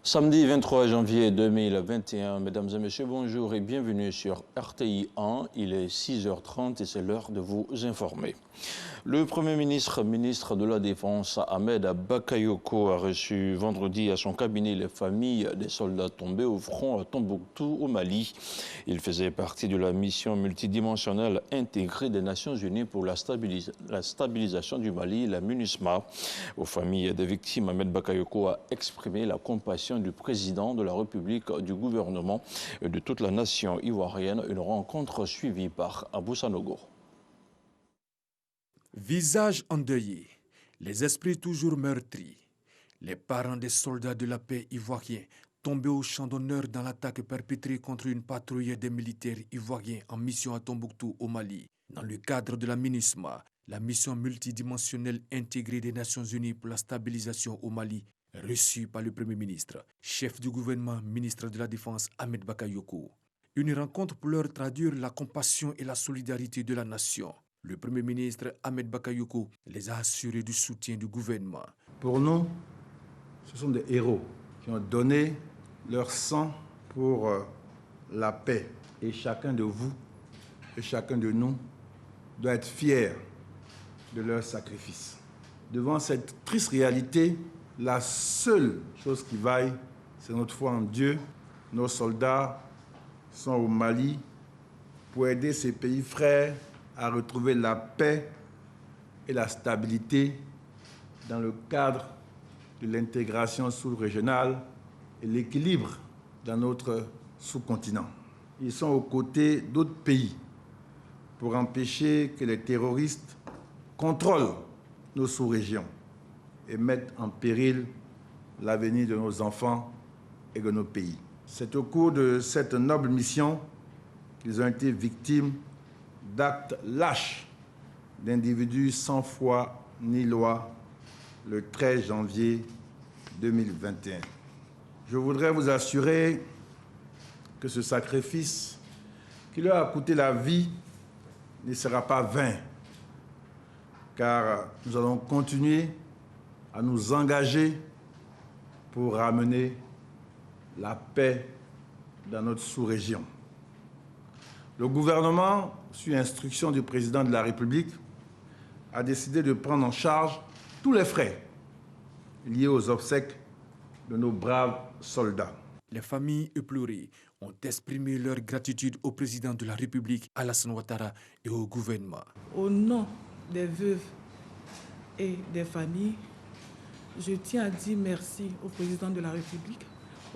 Samedi 23 janvier 2021, mesdames et messieurs, bonjour et bienvenue sur RTI 1. Il est 6h30 et c'est l'heure de vous informer. Le Premier ministre, ministre de la Défense, Ahmed Bakayoko, a reçu vendredi à son cabinet les familles des soldats tombés au front à Tombouctou, au Mali. Il faisait partie de la mission multidimensionnelle intégrée des Nations Unies pour la stabilisation du Mali, la MINUSMA. Aux familles des victimes, Ahmed Bakayoko a exprimé la compassion du président de la République, du gouvernement et de toute la nation ivoirienne. Une rencontre suivie par Abou Sanogo. Visage endeuillé, les esprits toujours meurtris, les parents des soldats de la paix ivoiriens tombés au champ d'honneur dans l'attaque perpétrée contre une patrouille des militaires ivoiriens en mission à Tombouctou au Mali, dans le cadre de la MINUSMA, la mission multidimensionnelle intégrée des Nations Unies pour la stabilisation au Mali, reçue par le Premier ministre, chef du gouvernement, ministre de la Défense Ahmed Bakayoko. Une rencontre pour leur traduire la compassion et la solidarité de la nation. Le Premier ministre Ahmed Bakayoko les a assurés du soutien du gouvernement. Pour nous, ce sont des héros qui ont donné leur sang pour la paix. Et chacun de vous et chacun de nous doit être fier de leur sacrifice. Devant cette triste réalité, la seule chose qui vaille, c'est notre foi en Dieu. Nos soldats sont au Mali pour aider ces pays frères à retrouver la paix et la stabilité dans le cadre de l'intégration sous-régionale et l'équilibre dans notre sous-continent. Ils sont aux côtés d'autres pays pour empêcher que les terroristes contrôlent nos sous-régions et mettent en péril l'avenir de nos enfants et de nos pays. C'est au cours de cette noble mission qu'ils ont été victimes d'actes lâches d'individus sans foi ni loi le 13 janvier 2021. Je voudrais vous assurer que ce sacrifice qui leur a coûté la vie ne sera pas vain, car nous allons continuer à nous engager pour ramener la paix dans notre sous-région. Le gouvernement, sur instruction du président de la République, a décidé de prendre en charge tous les frais liés aux obsèques de nos braves soldats. Les familles éplorées ont exprimé leur gratitude au président de la République, Alassane Ouattara, et au gouvernement. Au nom des veuves et des familles, je tiens à dire merci au président de la République,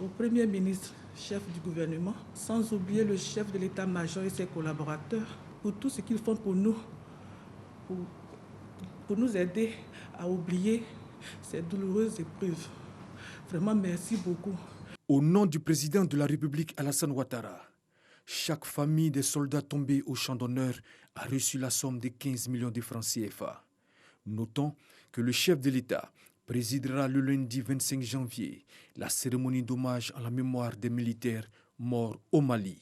au Premier ministre, chef du gouvernement, sans oublier le chef de l'état-major et ses collaborateurs, pour tout ce qu'ils font pour nous, pour nous aider à oublier ces douloureuses épreuves. Vraiment, merci beaucoup. Au nom du président de la République, Alassane Ouattara, chaque famille des soldats tombés au champ d'honneur a reçu la somme de 15 millions de francs CFA. Notons que le chef de l'État présidera le lundi 25 janvier la cérémonie d'hommage à la mémoire des militaires morts au Mali.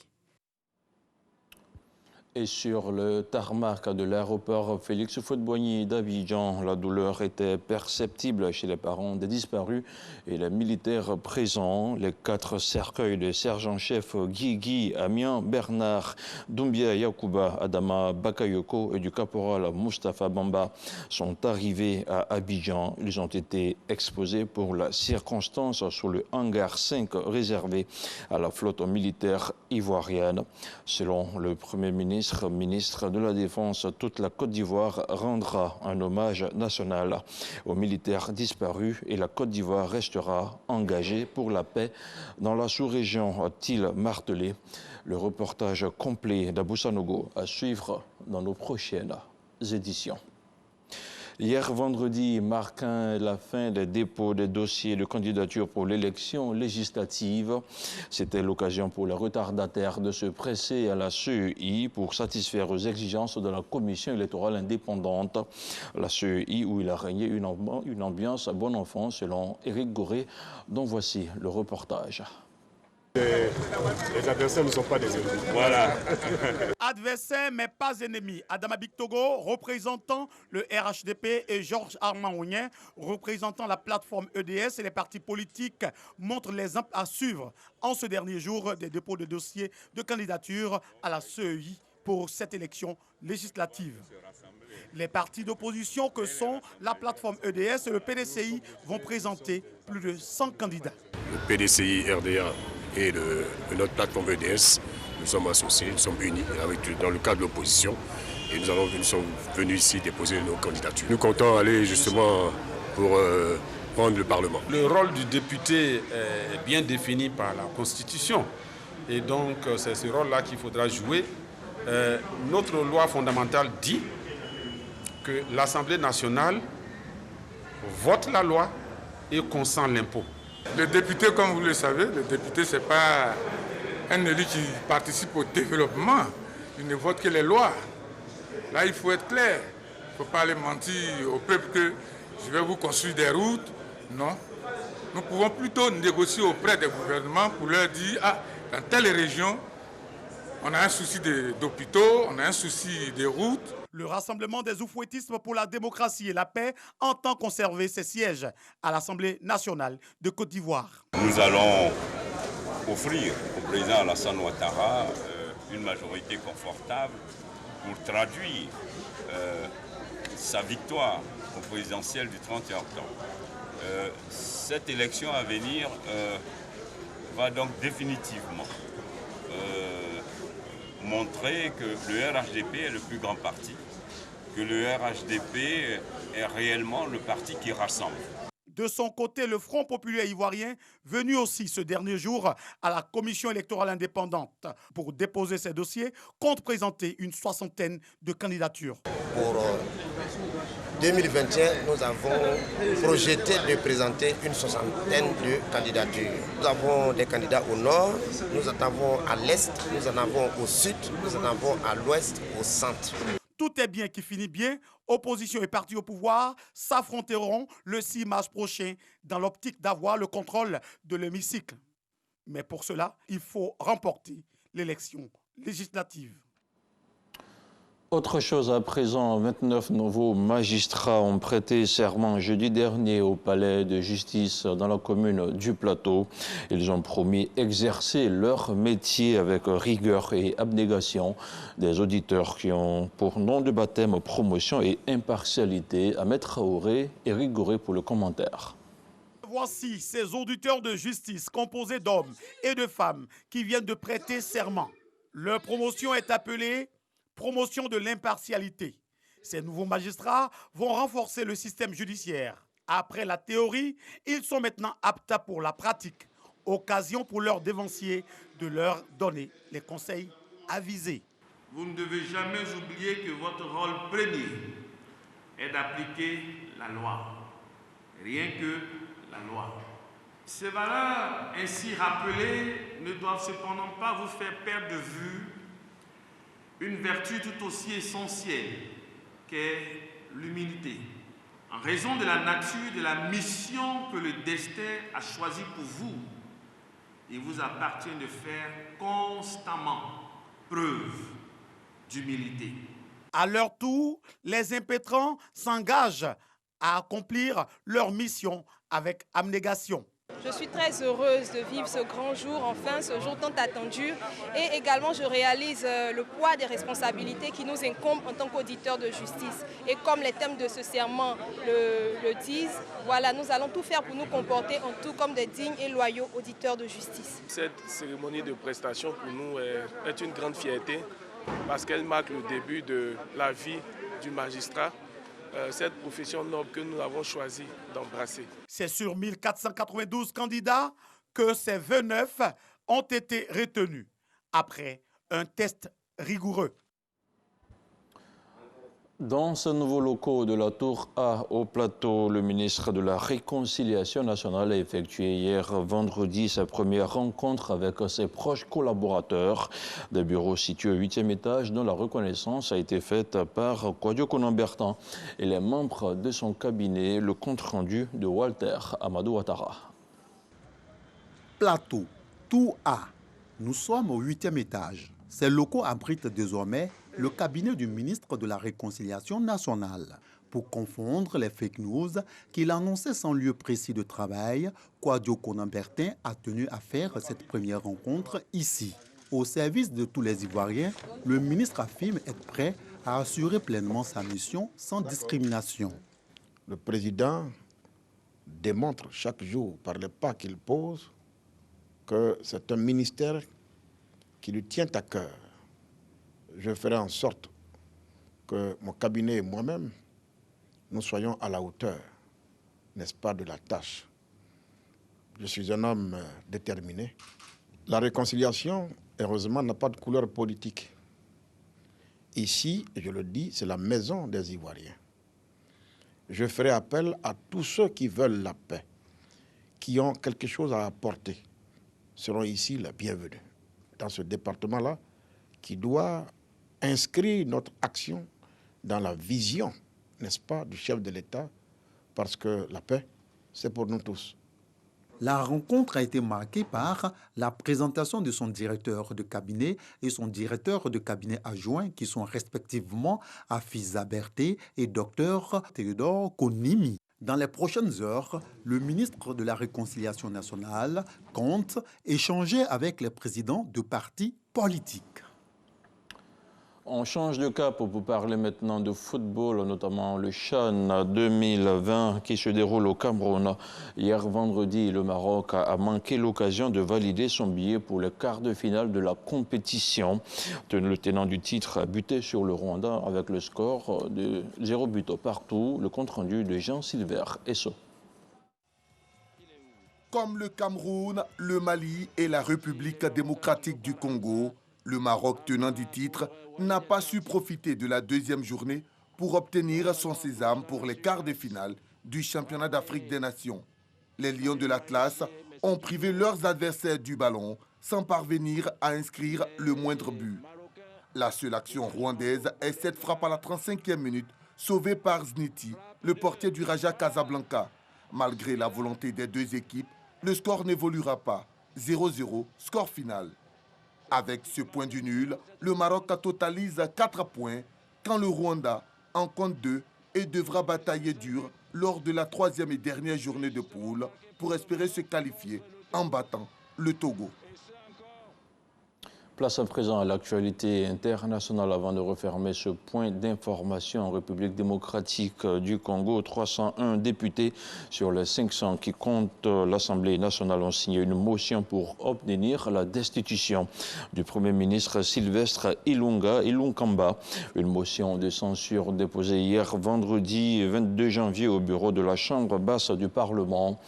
Et sur le tarmac de l'aéroport Félix Houphouët-Boigny d'Abidjan, la douleur était perceptible chez les parents des disparus et les militaires présents. Les 4 cercueils des sergents-chefs Guigui, Amien, Bernard, Doumbia Yacouba, Adama Bakayoko et du caporal Mustapha Bamba sont arrivés à Abidjan. Ils ont été exposés pour la circonstance sous le hangar 5 réservé à la flotte militaire ivoirienne. Selon le Premier ministre de la Défense, toute la Côte d'Ivoire rendra un hommage national aux militaires disparus et la Côte d'Ivoire restera engagée pour la paix dans la sous-région, a-t-il martelé. Le reportage complet d'Abou Sanogo à suivre dans nos prochaines éditions. Hier vendredi, marquant la fin des dépôts des dossiers de candidature pour l'élection législative, c'était l'occasion pour les retardataires de se presser à la CEI pour satisfaire aux exigences de la commission électorale indépendante. La CEI où il a régné une ambiance à bon enfant selon Éric Goré, dont voici le reportage. Les adversaires ne sont pas des ennemis. Voilà. Adversaire mais pas ennemi. Adama Bictogo, représentant le RHDP, et Georges Armand Ounien, représentant la plateforme EDS et les partis politiques, montrent l'exemple à suivre en ce dernier jour des dépôts de dossiers de candidature à la CEI pour cette élection législative. Les partis d'opposition que sont la plateforme EDS et le PDCI vont présenter plus de 100 candidats. Le PDCI, RDA et notre plateforme EDS, nous sommes associés, nous sommes unis dans le cadre de l'opposition et nous sommes venus ici déposer nos candidatures. Nous comptons aller justement pour prendre le Parlement. Le rôle du député est bien défini par la Constitution et donc c'est ce rôle-là qu'il faudra jouer. Notre loi fondamentale dit que l'Assemblée nationale vote la loi et consent l'impôt. Le député, comme vous le savez, le député, ce n'est pas un élu qui participe au développement. Il ne vote que les lois. Là, il faut être clair. Il ne faut pas aller mentir au peuple que je vais vous construire des routes. Non. Nous pouvons plutôt négocier auprès des gouvernements pour leur dire, ah, dans telle région, on a un souci d'hôpitaux, on a un souci de routes. Le Rassemblement des oufouettistes pour la démocratie et la paix entend conserver ses sièges à l'Assemblée nationale de Côte d'Ivoire. Nous allons offrir au président Alassane Ouattara une majorité confortable pour traduire sa victoire au présidentiel du 31 octobre. Cette élection à venir va donc définitivement montrer que le RHDP est le plus grand parti, que le RHDP est réellement le parti qui rassemble. De son côté, le Front populaire ivoirien, venu aussi ce dernier jour à la commission électorale indépendante pour déposer ses dossiers, compte présenter une soixantaine de candidatures. Pour 2021, nous avons projeté de présenter une soixantaine de candidatures. Nous avons des candidats au nord, nous en avons à l'est, nous en avons au sud, nous en avons à l'ouest, au centre. Tout est bien qui finit bien. Opposition et partis au pouvoir s'affronteront le 6 mars prochain dans l'optique d'avoir le contrôle de l'hémicycle. Mais pour cela, il faut remporter l'élection législative. Autre chose à présent, 29 nouveaux magistrats ont prêté serment jeudi dernier au palais de justice dans la commune du Plateau. Ils ont promis exercer leur métier avec rigueur et abnégation. Des auditeurs qui ont pour nom de baptême promotion et impartialité. Ahmed Traoré et Éric Goré pour le commentaire. Voici ces auditeurs de justice composés d'hommes et de femmes qui viennent de prêter serment. Leur promotion est appelée promotion de l'impartialité. Ces nouveaux magistrats vont renforcer le système judiciaire. Après la théorie, ils sont maintenant aptes pour la pratique. Occasion pour leurs dévanciers de leur donner les conseils avisés. Vous ne devez jamais oublier que votre rôle premier est d'appliquer la loi. Rien que la loi. Ces valeurs ainsi rappelées ne doivent cependant pas vous faire perdre de vue une vertu tout aussi essentielle qu'est l'humilité. En raison de la nature de la mission que le destin a choisie pour vous, il vous appartient de faire constamment preuve d'humilité. À leur tour, les impétrants s'engagent à accomplir leur mission avec abnégation. Je suis très heureuse de vivre ce grand jour, enfin ce jour tant attendu. Et également, je réalise le poids des responsabilités qui nous incombent en tant qu'auditeurs de justice. Et comme les thèmes de ce serment le disent, voilà, nous allons tout faire pour nous comporter en tout comme des dignes et loyaux auditeurs de justice. Cette cérémonie de prestation pour nous est une grande fierté parce qu'elle marque le début de la vie du magistrat. Cette profession noble que nous avons choisi d'embrasser. C'est sur 1492 candidats que ces 29 ont été retenus après un test rigoureux. Dans ce nouveau locaux de la Tour A au Plateau, le ministre de la Réconciliation nationale a effectué hier vendredi sa première rencontre avec ses proches collaborateurs. Des bureaux situés au 8e étage dont la reconnaissance a été faite par Kouadio Konan-Bertan et les membres de son cabinet, le compte-rendu de Walter Amadou Ouattara. Plateau, Tout A. Nous sommes au 8e étage. Ces locaux abritent désormais le cabinet du ministre de la Réconciliation nationale. Pour confondre les fake news qu'il annonçait sans lieu précis de travail, Kouadio Konambertin a tenu à faire cette première rencontre ici. Au service de tous les Ivoiriens, le ministre affirme être prêt à assurer pleinement sa mission sans discrimination. Le président démontre chaque jour par les pas qu'il pose que c'est un ministère qui lui tient à cœur. Je ferai en sorte que mon cabinet et moi-même, nous soyons à la hauteur, n'est-ce pas, de la tâche. Je suis un homme déterminé. La réconciliation, heureusement, n'a pas de couleur politique. Ici, je le dis, c'est la maison des Ivoiriens. Je ferai appel à tous ceux qui veulent la paix, qui ont quelque chose à apporter, seront ici les bienvenus. Dans ce département-là, qui doit inscrire notre action dans la vision, n'est-ce pas, du chef de l'État, parce que la paix, c'est pour nous tous. La rencontre a été marquée par la présentation de son directeur de cabinet et son directeur de cabinet adjoint, qui sont respectivement Afiza Berté et Dr Théodore Konimi. Dans les prochaines heures, le ministre de la Réconciliation nationale compte échanger avec les présidents de partis politiques. On change de cap pour parler maintenant de football, notamment le CHAN 2020 qui se déroule au Cameroun. Hier vendredi, le Maroc a manqué l'occasion de valider son billet pour le quart de finale de la compétition. Le tenant du titre a buté sur le Rwanda avec le score de 0 but partout. Le compte-rendu de Jean-Sylvain Esso. Comme le Cameroun, le Mali et la République démocratique du Congo, le Maroc, tenant du titre, n'a pas su profiter de la deuxième journée pour obtenir son sésame pour les quarts de finale du championnat d'Afrique des Nations. Les Lions de l'Atlas ont privé leurs adversaires du ballon sans parvenir à inscrire le moindre but. La seule action rwandaise est cette frappe à la 35e minute sauvée par Zniti, le portier du Raja Casablanca. Malgré la volonté des deux équipes, le score n'évoluera pas. 0-0, score final. Avec ce point du nul, le Maroc totalise 4 points quand le Rwanda en compte 2 et devra batailler dur lors de la 3e et dernière journée de poule pour espérer se qualifier en battant le Togo. Place à présent à l'actualité internationale avant de refermer ce point d'information en République démocratique du Congo. 301 députés sur les 500 qui comptent l'Assemblée nationale ont signé une motion pour obtenir la destitution du Premier ministre Sylvestre Ilunkamba. Une motion de censure déposée hier vendredi 22 janvier au bureau de la Chambre basse du Parlement.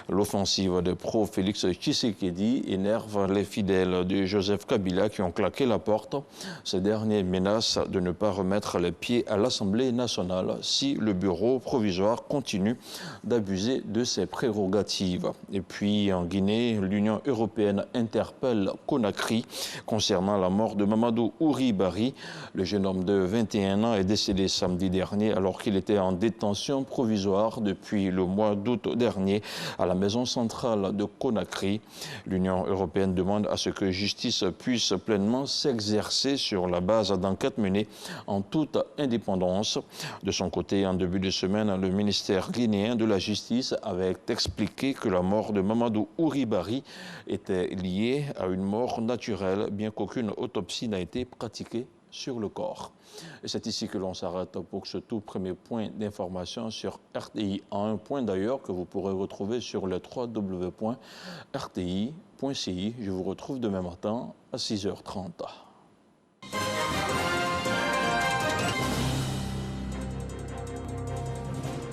L'offensive de pro-Félix Tshisekedi énerve les fidèles de Joseph Kabila qui ont claqué la porte. Ces derniers menacent de ne pas remettre les pieds à l'Assemblée nationale si le bureau provisoire continue d'abuser de ses prérogatives. Et puis en Guinée, l'Union européenne interpelle Conakry concernant la mort de Mamadou Ouribari. Le jeune homme de 21 ans est décédé samedi dernier alors qu'il était en détention provisoire depuis le mois d'août dernier à la maison centrale de Conakry. L'Union européenne demande à ce que justice puisse pleinement s'exercer sur la base d'enquêtes menées en toute indépendance. De son côté, en début de semaine, le ministère guinéen de la Justice avait expliqué que la mort de Mamadou Ouribari était liée à une mort naturelle, bien qu'aucune autopsie n'a été pratiquée sur le corps. Et c'est ici que l'on s'arrête pour ce tout premier point d'information sur RTI. Un point d'ailleurs que vous pourrez retrouver sur le www.rti.ci. Je vous retrouve demain matin à 6h30.